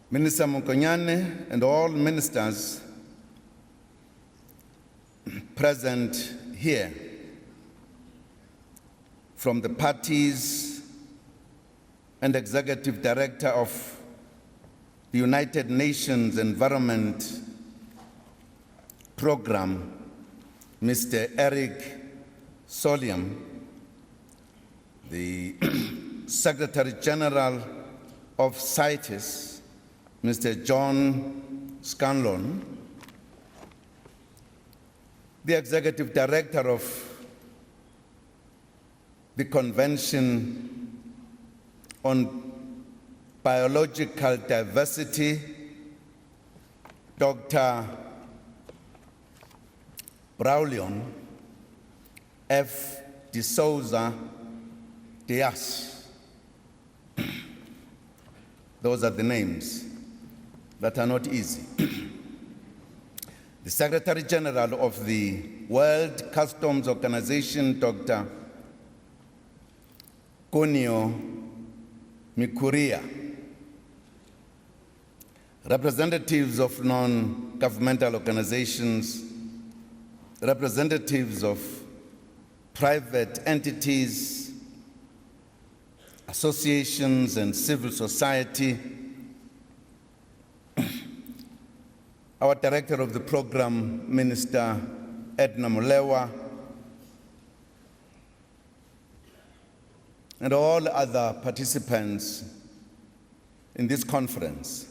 Minister Mokonyane and all ministers present here from the parties and Executive Director of the United Nations Environment Program, Mr. Eric Solium, the Secretary General of Cites, Mr. John Scanlon, the Executive Director of the Convention on Biological Diversity, Dr. Braulion F. de Souza Dias. Those are the names that are not easy. The Secretary General of the World Customs Organization, Dr. Kunio Mikuria. Representatives of non-governmental organizations, representatives of private entities, associations and civil society, our Director of the Program, Minister Edna Molewa, and all other participants in this conference.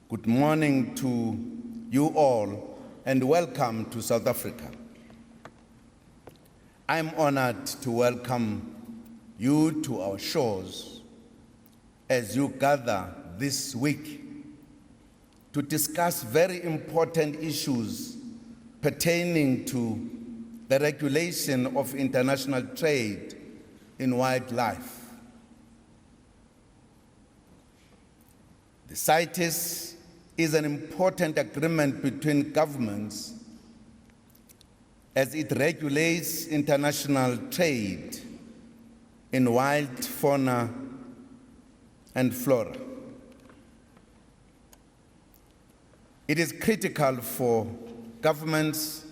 Good morning to you all and welcome to South Africa. I'm honored to welcome you to our shores as you gather this week to discuss very important issues pertaining to the regulation of international trade in wildlife. The CITES is an important agreement between governments as it regulates international trade in wild fauna and flora. It is critical for governments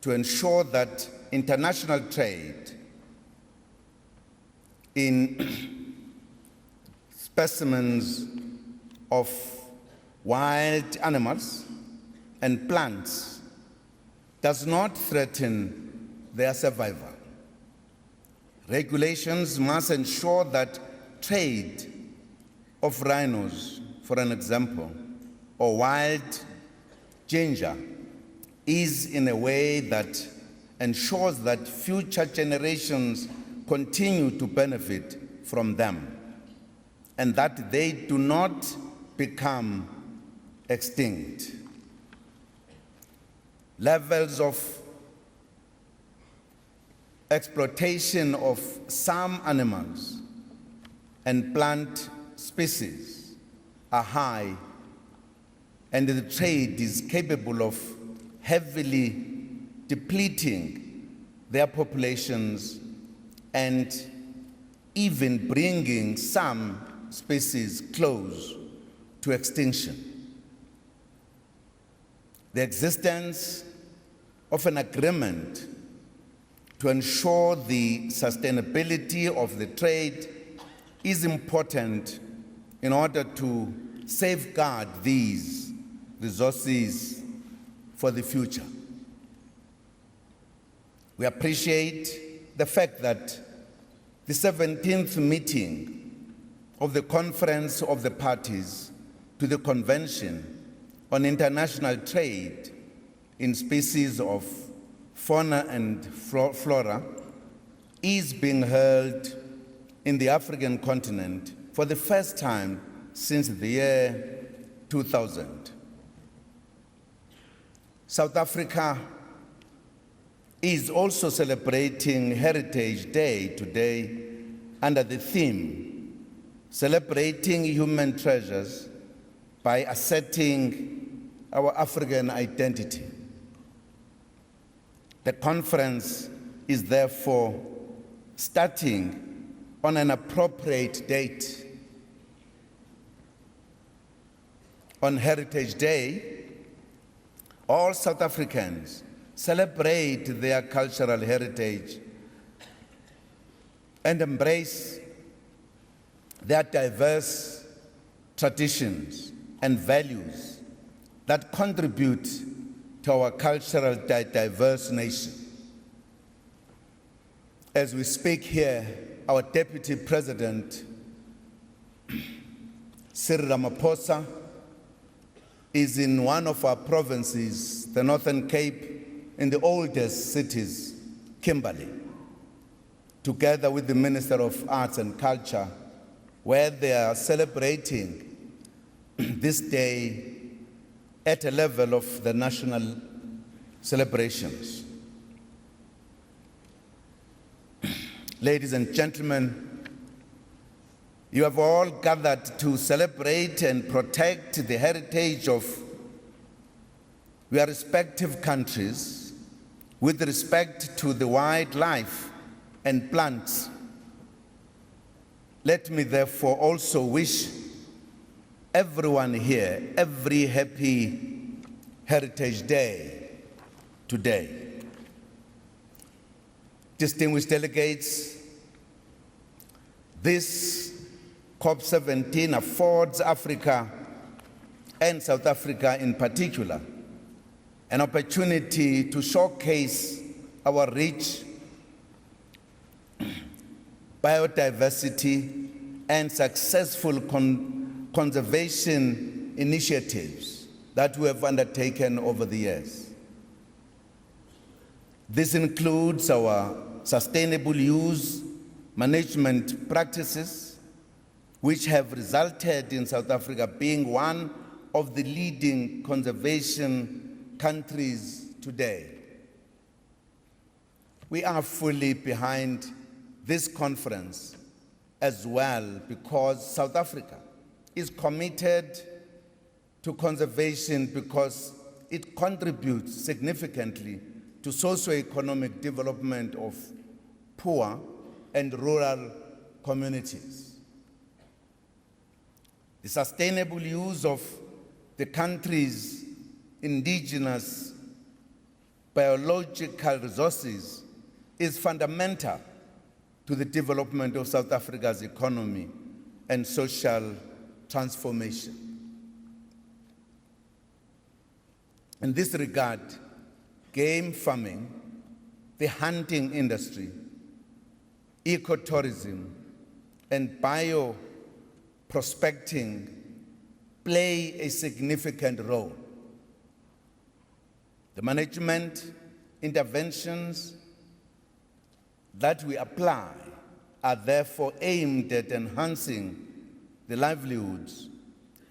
to ensure that international trade in specimens of wild animals and plants does not threaten their survival. Regulations must ensure that trade of rhinos, for an example, or wild ginger is in a way that ensures that future generations continue to benefit from them and that they do not become extinct. Levels of exploitation of some animals and plant species are high, and the trade is capable of heavily depleting their populations and even bringing some species close to extinction. The existence of an agreement to ensure the sustainability of the trade is important in order to safeguard these resources for the future. We appreciate the fact that the 17th meeting of the Conference of the Parties to the Convention on International Trade in Species of Fauna and Flora is being held in the African continent for the first time since the year 2000. South Africa is also celebrating Heritage Day today under the theme, Celebrating Human Treasures by Asserting Our African Identity. The conference is therefore starting on an appropriate date. On Heritage Day, all South Africans celebrate their cultural heritage and embrace their diverse traditions and values that contribute to our cultural diverse nation. As we speak here, our Deputy President, Cyril Ramaphosa, is in one of our provinces, the Northern Cape, in the oldest cities, Kimberley, together with the Minister of Arts and Culture, where they are celebrating this day at a level of the national celebrations. Ladies and gentlemen, you have all gathered to celebrate and protect the heritage of your respective countries with respect to the wildlife and plants. Let me therefore also wish everyone here every happy Heritage Day today. Distinguished delegates, this COP17 affords Africa and South Africa in particular an opportunity to showcase our rich biodiversity and successful conservation initiatives that we have undertaken over the years. This includes our sustainable use management practices, which have resulted in South Africa being one of the leading conservation countries today. We are fully behind this conference as well because South Africa is committed to conservation because it contributes significantly to socio-economic development of poor and rural communities. The sustainable use of the country's indigenous biological resources is fundamental to the development of South Africa's economy and social transformation. In this regard, game farming, the hunting industry, ecotourism, and bioprospecting play a significant role. The management interventions that we apply are therefore aimed at enhancing the livelihoods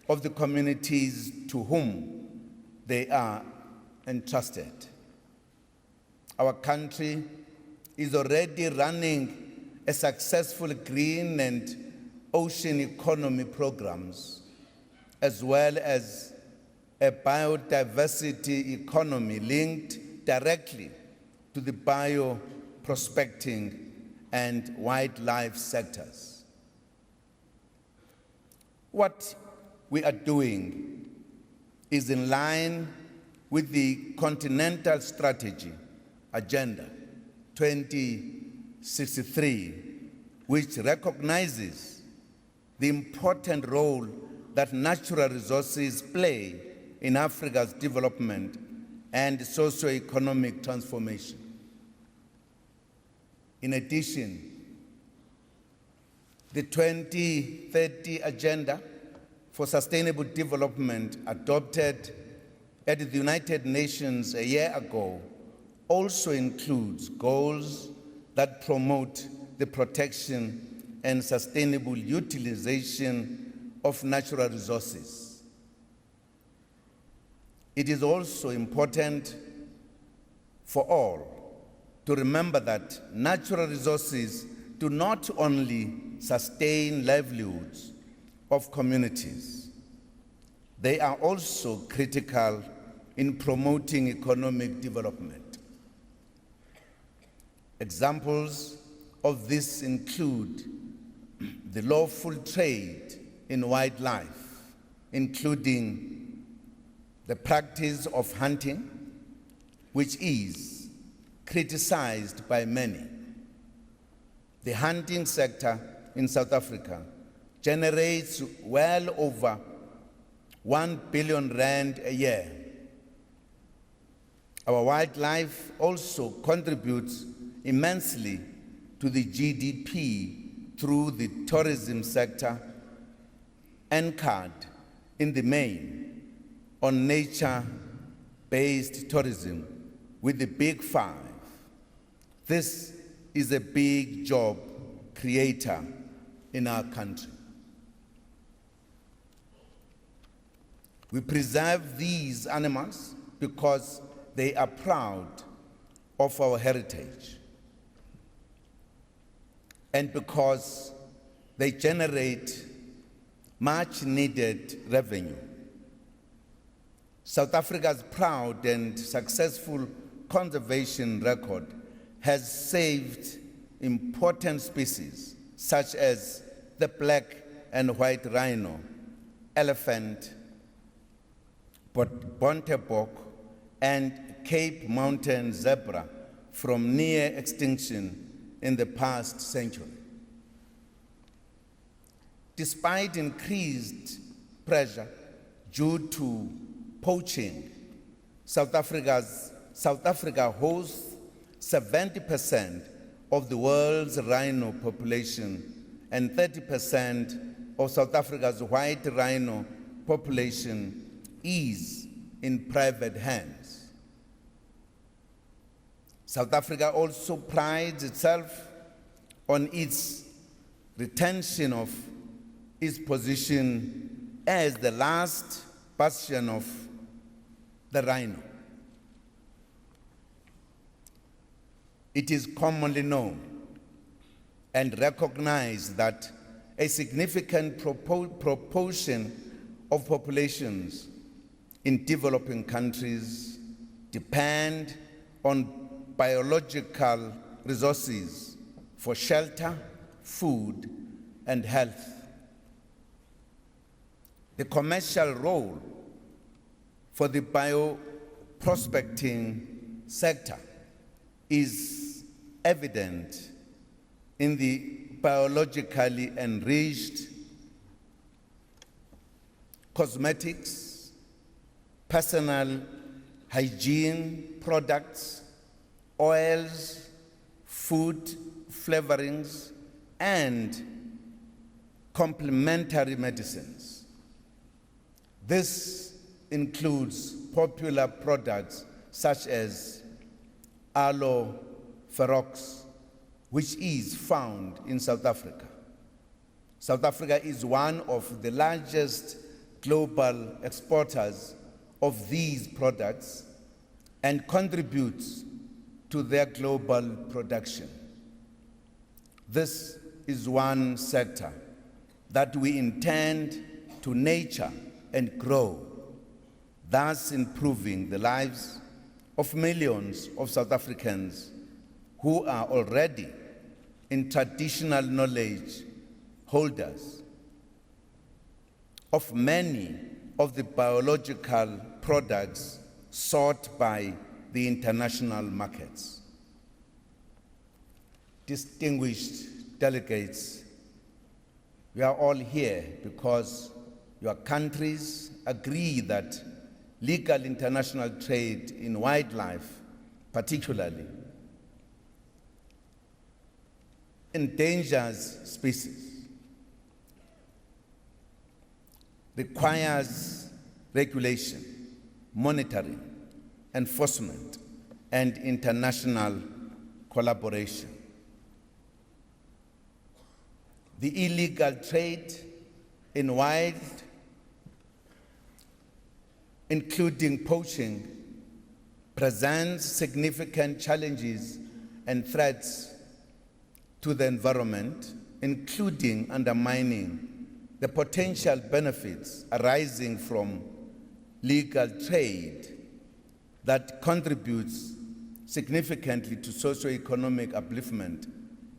of the communities to whom they are entrusted. Our country is already running a successful green and ocean economy programs, as well as a biodiversity economy linked directly to the bioprospecting and wildlife sectors. What we are doing is in line with the Continental Strategy Agenda 2063, which recognizes the important role that natural resources play in Africa's development and socio-economic transformation. In addition, the 2030 Agenda for Sustainable Development, adopted at the United Nations a year ago, also includes goals that promote the protection and sustainable utilization of natural resources. It is also important for all to remember that natural resources do not only sustain livelihoods of communities, they are also critical in promoting economic development. Examples of this include the lawful trade in wildlife, including the practice of hunting, which is criticized by many. The hunting sector in South Africa generates well over 1 billion rand a year. Our wildlife also contributes immensely to the GDP through the tourism sector, anchored in the main on nature-based tourism with the Big Five. This is a big job creator in our country. We preserve these animals because they are proud of our heritage and because they generate much needed revenue. South Africa's proud and successful conservation record has saved important species such as the black and white rhino, elephant, bontebok, and Cape Mountain zebra from near extinction in the past century. Despite increased pressure due to poaching, South Africa hosts 70% of the world's rhino population and 30% of South Africa's white rhino population is in private hands. South Africa also prides itself on its retention of its position as the last bastion of the rhino. It is commonly known and recognized that a significant proportion of populations in developing countries depend on biological resources for shelter, food, and health. The commercial role for the bioprospecting sector is evident in the biologically enriched cosmetics, personal hygiene products, oils, food flavorings, and complementary medicines. This includes popular products such as aloe ferox, which is found in South Africa. South Africa is one of the largest global exporters of these products and contributes to their global production. This is one sector that we intend to nurture and grow, thus improving the lives of millions of South Africans who are already in traditional knowledge holders of many of the biological products sought by the international markets. Distinguished delegates, we are all here because your countries agree that legal international trade in wildlife, particularly endangered species, requires regulation, monitoring, enforcement, and international collaboration. The illegal trade in wild, including poaching, presents significant challenges and threats to the environment, including undermining the potential benefits arising from legal trade that contributes significantly to socio-economic upliftment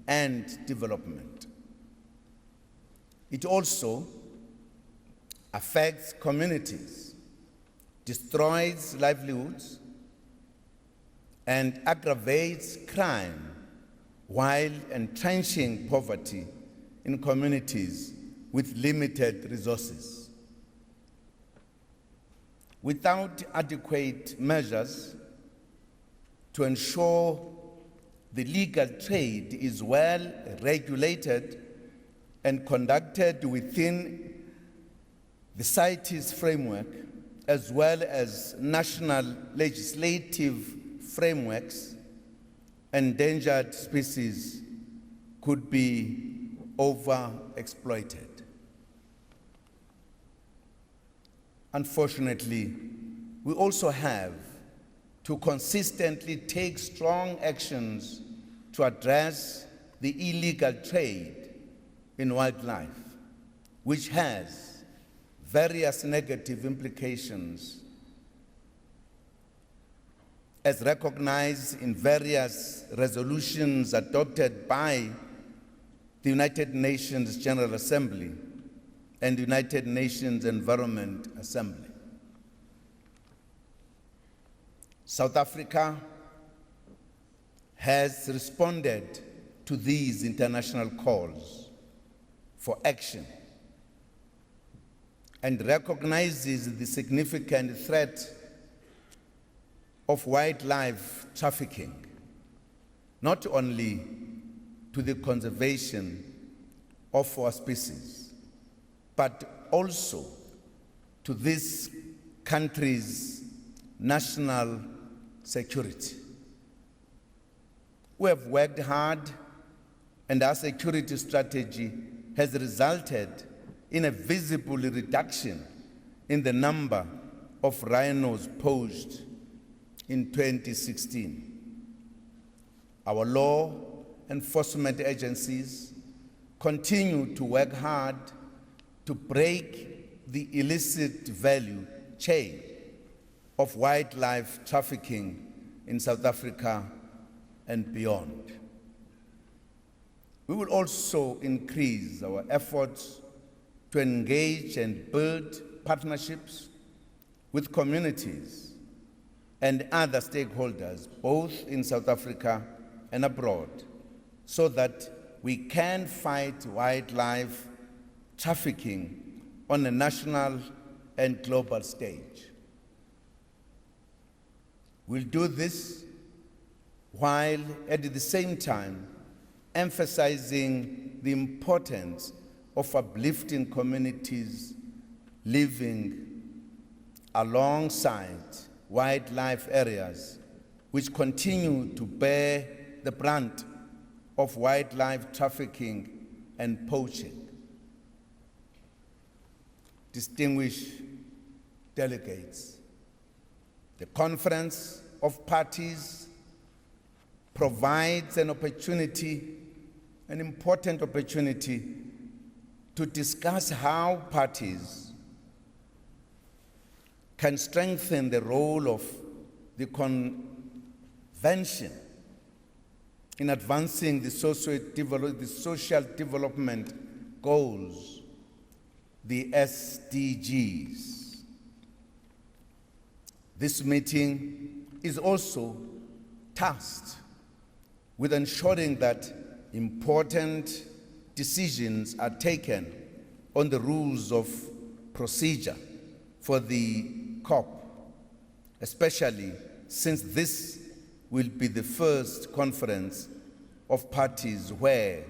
and development. It also affects communities, destroys livelihoods, and aggravates crime while entrenching poverty in communities with limited resources. Without adequate measures to ensure the legal trade is well regulated and conducted within the CITES framework, as well as national legislative frameworks, endangered species could be overexploited. Unfortunately, we also have to consistently take strong actions to address the illegal trade in wildlife, which has various negative implications as recognized in various resolutions adopted by the United Nations General Assembly and the United Nations Environment Assembly. South Africa has responded to these international calls for action and recognizes the significant threat of wildlife trafficking, not only to the conservation of our species, but also to this country's national security. We have worked hard, and our security strategy has resulted in a visible reduction in the number of rhinos poached in 2016. Our law enforcement agencies continue to work hard to break the illicit value chain of wildlife trafficking in South Africa and beyond. We will also increase our efforts to engage and build partnerships with communities and other stakeholders, both in South Africa and abroad, so that we can fight wildlife trafficking on a national and global stage. We'll do this while at the same time emphasizing the importance of uplifting communities living alongside wildlife areas which continue to bear the brunt of wildlife trafficking and poaching. Distinguished delegates, the Conference of Parties provides an important opportunity to discuss how parties can strengthen the role of the Convention in advancing the social development goals, the SDGs. This meeting is also tasked with ensuring that important decisions are taken on the rules of procedure for the COP, especially since this will be the first conference of parties where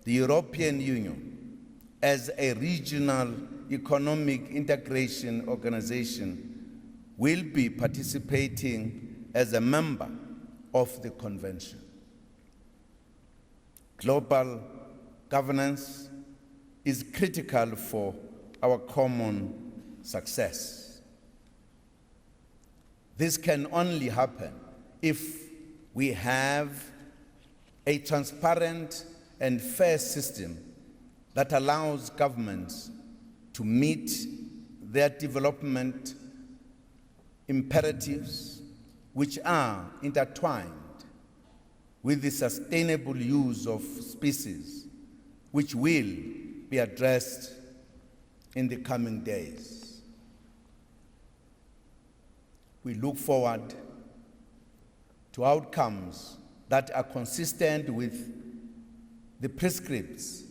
the European Union, as a regional economic integration organization, will be participating as a member of the convention. Global governance is critical for our common success. This can only happen if we have a transparent and fair system that allows governments to meet their development imperatives, which are intertwined with the sustainable use of species, which will be addressed in the coming days. We look forward to outcomes that are consistent with the prescripts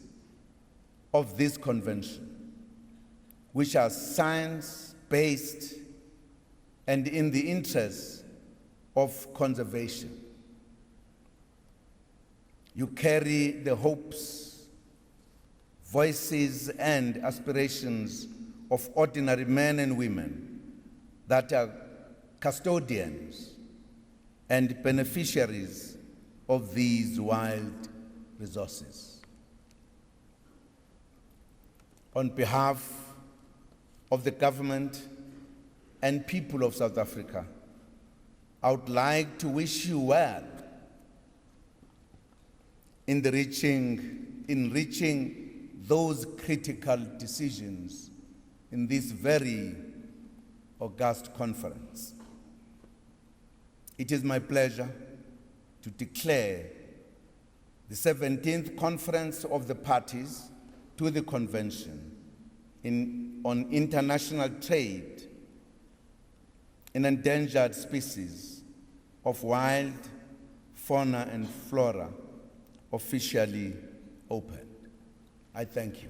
of this convention, which are science-based and in the interest of conservation. You carry the hopes, voices, and aspirations of ordinary men and women that are custodians and beneficiaries of these wild resources. On behalf of the government and people of South Africa, I would like to wish you well in reaching those critical decisions in this very august conference. It is my pleasure to declare the 17th Conference of the Parties to the Convention on International Trade in Endangered Species of Wild Fauna and Flora officially opened. I thank you.